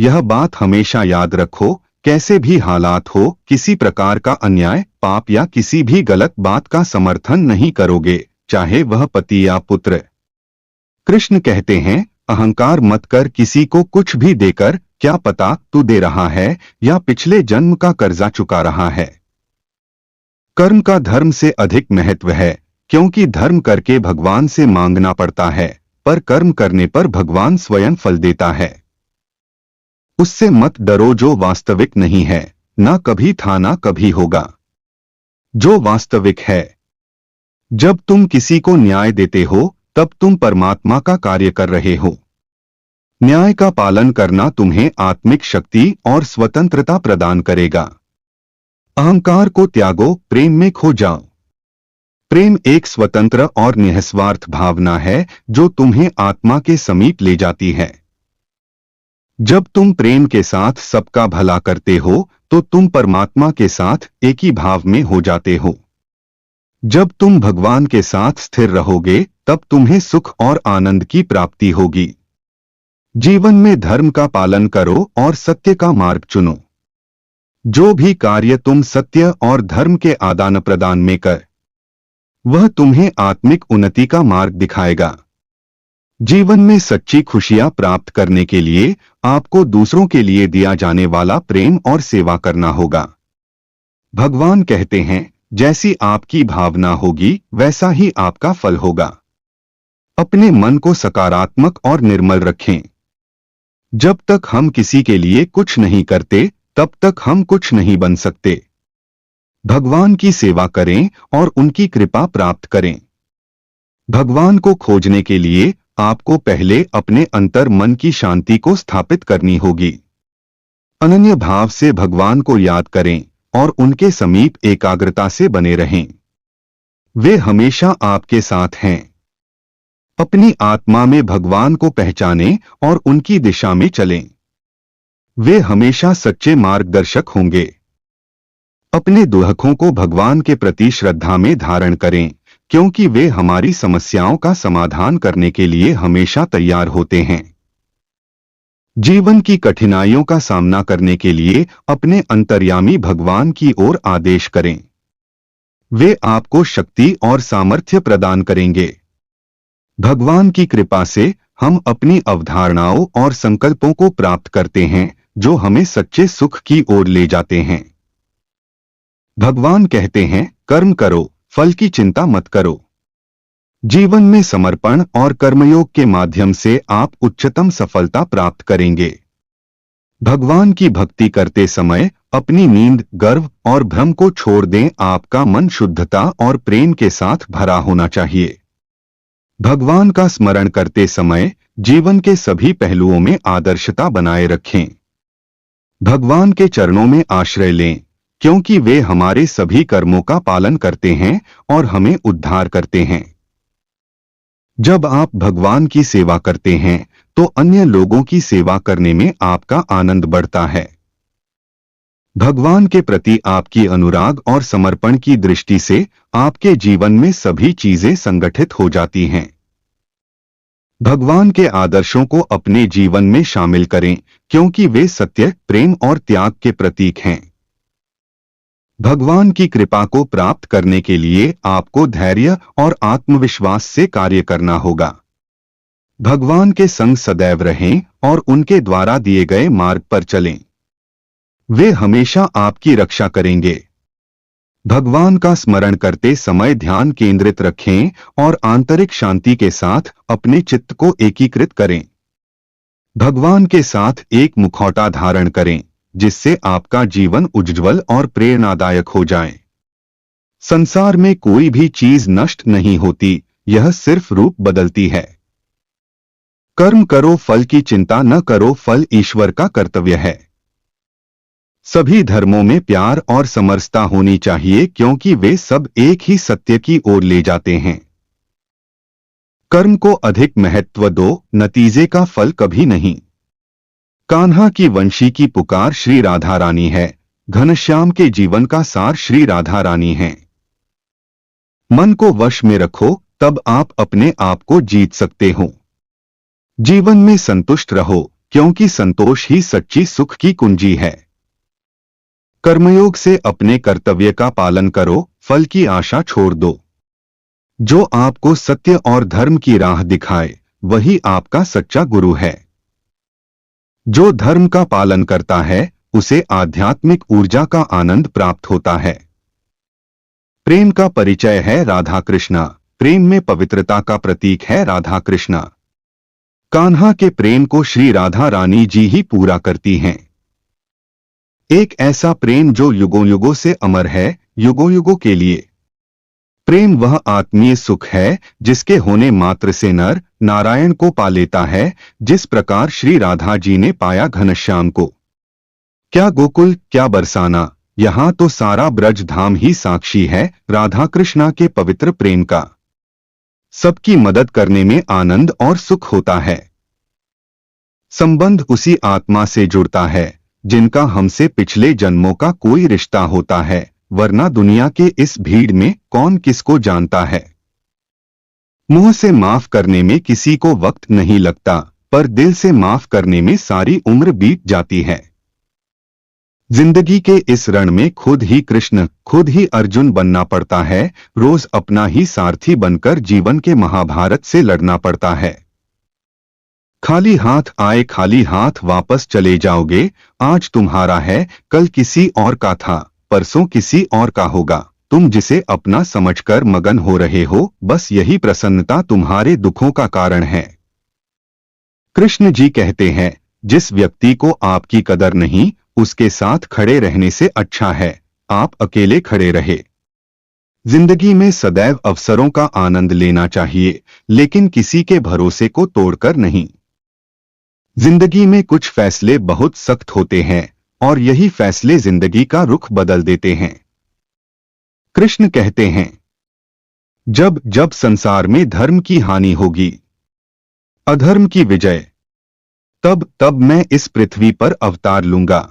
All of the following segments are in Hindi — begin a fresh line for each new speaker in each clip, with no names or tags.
यह बात हमेशा याद रखो, कैसे भी हालात हो, किसी प्रकार का अन्याय, पाप या किसी भी गलत बात का समर्थन नहीं करोगे, चाहे वह पति या पुत्र। कृष्ण कहते हैं, अहंकार मत कर किसी को कुछ भी देकर, क्या पता तू दे रहा है या पिछले जन्म का कर्जा चुका रहा है। कर्म का धर्म से अधिक महत्व है, क्योंकि धर्म करके भगवान से मांगना पड़ता है, पर कर्म करने पर भगवान स्वयं फल देता है। उससे मत डरो जो वास्तविक नहीं है, ना कभी था ना कभी होगा। जो वास्तविक है, जब तुम किसी को न्याय देते हो तब तुम परमात्मा का कार्य कर रहे हो। न्याय का पालन करना तुम्हें आत्मिक शक्ति और स्वतंत्रता प्रदान करेगा। अहंकार को त्यागो, प्रेम में खो जाओ। प्रेम एक स्वतंत्र और निस्वार्थ भावना है जो तुम्हें आत्मा के समीप ले जाती है। जब तुम प्रेम के साथ सबका भला करते हो तो तुम परमात्मा के साथ एक ही भाव में हो जाते हो। जब तुम भगवान के साथ स्थिर रहोगे तब तुम्हें सुख और आनंद की प्राप्ति होगी। जीवन में धर्म का पालन करो और सत्य का मार्ग चुनो। जो भी कार्य तुम सत्य और धर्म के आदान प्रदान में कर, वह तुम्हें आत्मिक उन्नति का मार्ग दिखाएगा। जीवन में सच्ची खुशियां प्राप्त करने के लिए आपको दूसरों के लिए दिया जाने वाला प्रेम और सेवा करना होगा। भगवान कहते हैं, जैसी आपकी भावना होगी वैसा ही आपका फल होगा। अपने मन को सकारात्मक और निर्मल रखें। जब तक हम किसी के लिए कुछ नहीं करते तब तक हम कुछ नहीं बन सकते। भगवान की सेवा करें और उनकी कृपा प्राप्त करें। भगवान को खोजने के लिए आपको पहले अपने अंतर मन की शांति को स्थापित करनी होगी। अनन्य भाव से भगवान को याद करें और उनके समीप एकाग्रता से बने रहें। वे हमेशा आपके साथ हैं। अपनी आत्मा में भगवान को पहचानें और उनकी दिशा में चलें। वे हमेशा सच्चे मार्गदर्शक होंगे। अपने दुखों को भगवान के प्रति श्रद्धा में धारण करें, क्योंकि वे हमारी समस्याओं का समाधान करने के लिए हमेशा तैयार होते हैं। जीवन की कठिनाइयों का सामना करने के लिए अपने अंतर्यामी भगवान की ओर आदेश करें। वे आपको शक्ति और सामर्थ्य प्रदान करेंगे। भगवान की कृपा से हम अपनी अवधारणाओं और संकल्पों को प्राप्त करते हैं जो हमें सच्चे सुख की ओर ले जाते हैं। भगवान कहते हैं, कर्म करो, फल की चिंता मत करो। जीवन में समर्पण और कर्मयोग के माध्यम से आप उच्चतम सफलता प्राप्त करेंगे। भगवान की भक्ति करते समय अपनी नींद, गर्व और भ्रम को छोड़ दें। आपका मन शुद्धता और प्रेम के साथ भरा होना चाहिए। भगवान का स्मरण करते समय जीवन के सभी पहलुओं में आदर्शता बनाए रखें। भगवान के चरणों में आश्रय लें, क्योंकि वे हमारे सभी कर्मों का पालन करते हैं और हमें उद्धार करते हैं। जब आप भगवान की सेवा करते हैं तो अन्य लोगों की सेवा करने में आपका आनंद बढ़ता है। भगवान के प्रति आपकी अनुराग और समर्पण की दृष्टि से आपके जीवन में सभी चीजें संगठित हो जाती हैं। भगवान के आदर्शों को अपने जीवन में शामिल करें, क्योंकि वे सत्य, प्रेम और त्याग के प्रतीक हैं। भगवान की कृपा को प्राप्त करने के लिए आपको धैर्य और आत्मविश्वास से कार्य करना होगा। भगवान के संग सदैव रहें और उनके द्वारा दिए गए मार्ग पर चलें। वे हमेशा आपकी रक्षा करेंगे। भगवान का स्मरण करते समय ध्यान केंद्रित रखें और आंतरिक शांति के साथ अपने चित्त को एकीकृत करें। भगवान के साथ एक मुखौटा धारण करें, जिससे आपका जीवन उज्ज्वल और प्रेरणादायक हो जाए। संसार में कोई भी चीज नष्ट नहीं होती, यह सिर्फ रूप बदलती है। कर्म करो, फल की चिंता न करो, फल ईश्वर का कर्तव्य है। सभी धर्मों में प्यार और समरसता होनी चाहिए, क्योंकि वे सब एक ही सत्य की ओर ले जाते हैं। कर्म को अधिक महत्व दो, नतीजे का फल कभी नहीं। कान्हा की वंशी की पुकार श्री राधा रानी है। घनश्याम के जीवन का सार श्री राधा रानी है। मन को वश में रखो, तब आप अपने आप को जीत सकते हो। जीवन में संतुष्ट रहो, क्योंकि संतोष ही सच्ची सुख की कुंजी है। कर्मयोग से अपने कर्तव्य का पालन करो, फल की आशा छोड़ दो। जो आपको सत्य और धर्म की राह दिखाए वही आपका सच्चा गुरु है। जो धर्म का पालन करता है उसे आध्यात्मिक ऊर्जा का आनंद प्राप्त होता है। प्रेम का परिचय है राधा कृष्णा, प्रेम में पवित्रता का प्रतीक है राधा कृष्णा। कान्हा के प्रेम को श्री राधा रानी जी ही पूरा करती हैं। एक ऐसा प्रेम जो युगों युगों से अमर है, युगों युगों के लिए। प्रेम वह आत्मीय सुख है जिसके होने मात्र से नर नारायण को पा लेता है, जिस प्रकार श्री राधा जी ने पाया घनश्याम को। क्या गोकुल, क्या बरसाना, यहाँ तो सारा ब्रज धाम ही साक्षी है राधा कृष्णा के पवित्र प्रेम का। सबकी मदद करने में आनंद और सुख होता है। संबंध उसी आत्मा से जुड़ता है जिनका हमसे पिछले जन्मों का कोई रिश्ता होता है, वरना दुनिया के इस भीड़ में कौन किसको जानता है। मुंह से माफ करने में किसी को वक्त नहीं लगता, पर दिल से माफ करने में सारी उम्र बीत जाती है। जिंदगी के इस रण में खुद ही कृष्ण, खुद ही अर्जुन बनना पड़ता है। रोज अपना ही सारथी बनकर जीवन के महाभारत से लड़ना पड़ता है। खाली हाथ आए खाली हाथ वापस चले जाओगे। आज तुम्हारा है, कल किसी और का था, परसों किसी और का होगा। तुम जिसे अपना समझकर मगन हो रहे हो, बस यही प्रसन्नता तुम्हारे दुखों का कारण है। कृष्ण जी कहते हैं, जिस व्यक्ति को आपकी कदर नहीं, उसके साथ खड़े रहने से अच्छा है आप अकेले खड़े रहे। जिंदगी में सदैव अवसरों का आनंद लेना चाहिए, लेकिन किसी के भरोसे को तोड़कर नहीं। जिंदगी में कुछ फैसले बहुत सख्त होते हैं और यही फैसले जिंदगी का रुख बदल देते हैं। कृष्ण कहते हैं, जब जब संसार में धर्म की हानि होगी, अधर्म की विजय, तब तब मैं इस पृथ्वी पर अवतार लूंगा।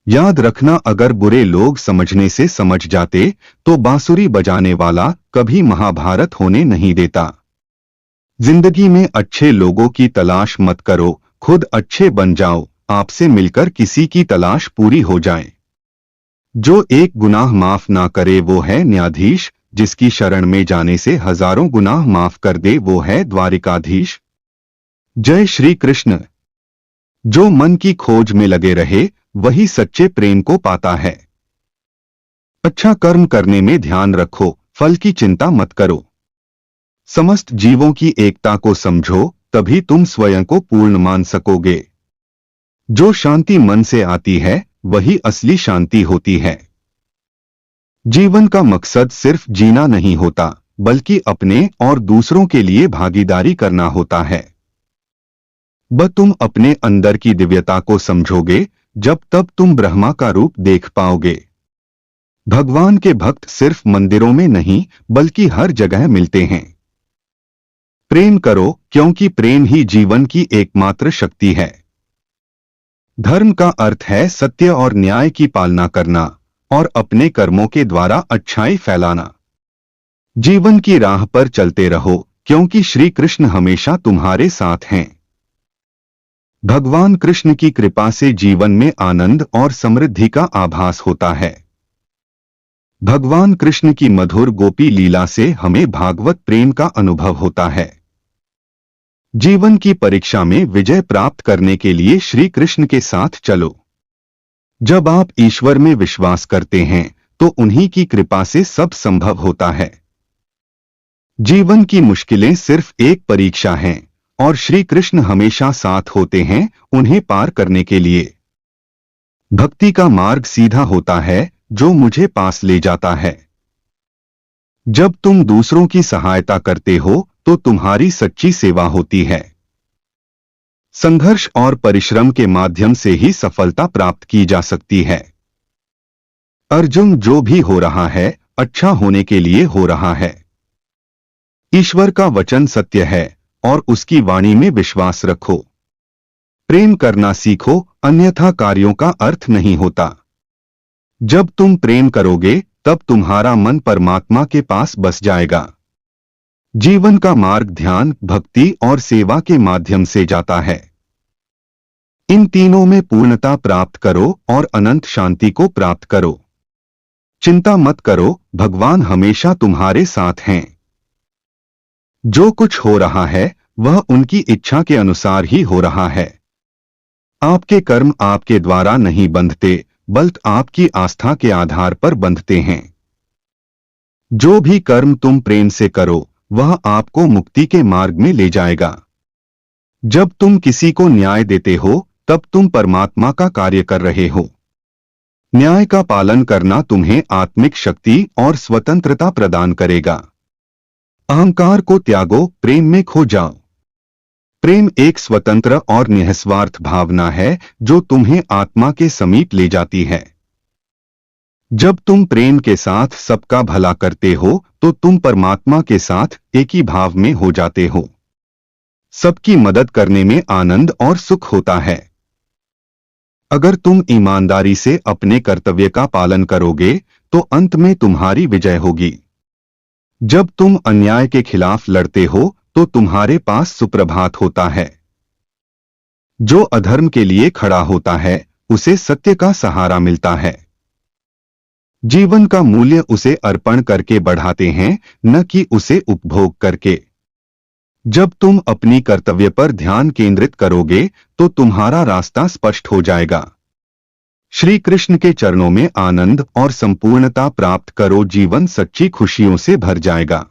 याद रखना, अगर बुरे लोग समझने से समझ जाते तो बांसुरी बजाने वाला कभी महाभारत होने नहीं देता। जिंदगी में अच्छे लोगों की तलाश मत करो, खुद अच्छे बन जाओ, आपसे मिलकर किसी की तलाश पूरी हो जाए। जो एक गुनाह माफ ना करे वो है न्यायाधीश, जिसकी शरण में जाने से हजारों गुनाह माफ कर दे वो है द्वारिकाधीश। जय श्री कृष्ण। जो मन की खोज में लगे रहे वही सच्चे प्रेम को पाता है। अच्छा कर्म करने में ध्यान रखो, फल की चिंता मत करो। समस्त जीवों की एकता को समझो, तभी तुम स्वयं को पूर्ण मान सकोगे। जो शांति मन से आती है वही असली शांति होती है। जीवन का मकसद सिर्फ जीना नहीं होता, बल्कि अपने और दूसरों के लिए भागीदारी करना होता है। बस तुम अपने अंदर की दिव्यता को समझोगे, जब तब तुम ब्रह्मा का रूप देख पाओगे। भगवान के भक्त सिर्फ मंदिरों में नहीं बल्कि हर जगह मिलते हैं। प्रेम करो, क्योंकि प्रेम ही जीवन की एकमात्र शक्ति है। धर्म का अर्थ है सत्य और न्याय की पालना करना और अपने कर्मों के द्वारा अच्छाई फैलाना। जीवन की राह पर चलते रहो, क्योंकि श्री कृष्ण हमेशा तुम्हारे साथ हैं। भगवान कृष्ण की कृपा से जीवन में आनंद और समृद्धि का आभास होता है। भगवान कृष्ण की मधुर गोपी लीला से हमें भागवत प्रेम का अनुभव होता है। जीवन की परीक्षा में विजय प्राप्त करने के लिए श्री कृष्ण के साथ चलो। जब आप ईश्वर में विश्वास करते हैं तो उन्हीं की कृपा से सब संभव होता है। जीवन की मुश्किलें सिर्फ एक परीक्षा हैं और श्री कृष्ण हमेशा साथ होते हैं उन्हें पार करने के लिए। भक्ति का मार्ग सीधा होता है जो मुझे पास ले जाता है। जब तुम दूसरों की सहायता करते हो तो तुम्हारी सच्ची सेवा होती है। संघर्ष और परिश्रम के माध्यम से ही सफलता प्राप्त की जा सकती है। अर्जुन, जो भी हो रहा है अच्छा होने के लिए हो रहा है। ईश्वर का वचन सत्य है और उसकी वाणी में विश्वास रखो। प्रेम करना सीखो, अन्यथा कार्यों का अर्थ नहीं होता। जब तुम प्रेम करोगे तब तुम्हारा मन परमात्मा के पास बस जाएगा। जीवन का मार्ग ध्यान, भक्ति और सेवा के माध्यम से जाता है। इन तीनों में पूर्णता प्राप्त करो और अनंत शांति को प्राप्त करो। चिंता मत करो, भगवान हमेशा तुम्हारे साथ हैं। जो कुछ हो रहा है वह उनकी इच्छा के अनुसार ही हो रहा है। आपके कर्म आपके द्वारा नहीं बंधते, बल्कि आपकी आस्था के आधार पर बंधते हैं। जो भी कर्म तुम प्रेम से करो वह आपको मुक्ति के मार्ग में ले जाएगा। जब तुम किसी को न्याय देते हो तब तुम परमात्मा का कार्य कर रहे हो। न्याय का पालन करना तुम्हें आत्मिक शक्ति और स्वतंत्रता प्रदान करेगा। अहंकार को त्यागो, प्रेम में खो जाओ। प्रेम एक स्वतंत्र और निस्वार्थ भावना है जो तुम्हें आत्मा के समीप ले जाती है। जब तुम प्रेम के साथ सबका भला करते हो तो तुम परमात्मा के साथ एक ही भाव में हो जाते हो। सबकी मदद करने में आनंद और सुख होता है। अगर तुम ईमानदारी से अपने कर्तव्य का पालन करोगे तो अंत में तुम्हारी विजय होगी। जब तुम अन्याय के खिलाफ लड़ते हो तो तुम्हारे पास सुप्रभात होता है। जो अधर्म के लिए खड़ा होता है उसे सत्य का सहारा मिलता है। जीवन का मूल्य उसे अर्पण करके बढ़ाते हैं, न कि उसे उपभोग करके। जब तुम अपनी कर्तव्य पर ध्यान केंद्रित करोगे तो तुम्हारा रास्ता स्पष्ट हो जाएगा। श्री कृष्ण के चरणों में आनंद और संपूर्णता प्राप्त करो, जीवन सच्ची खुशियों से भर जाएगा।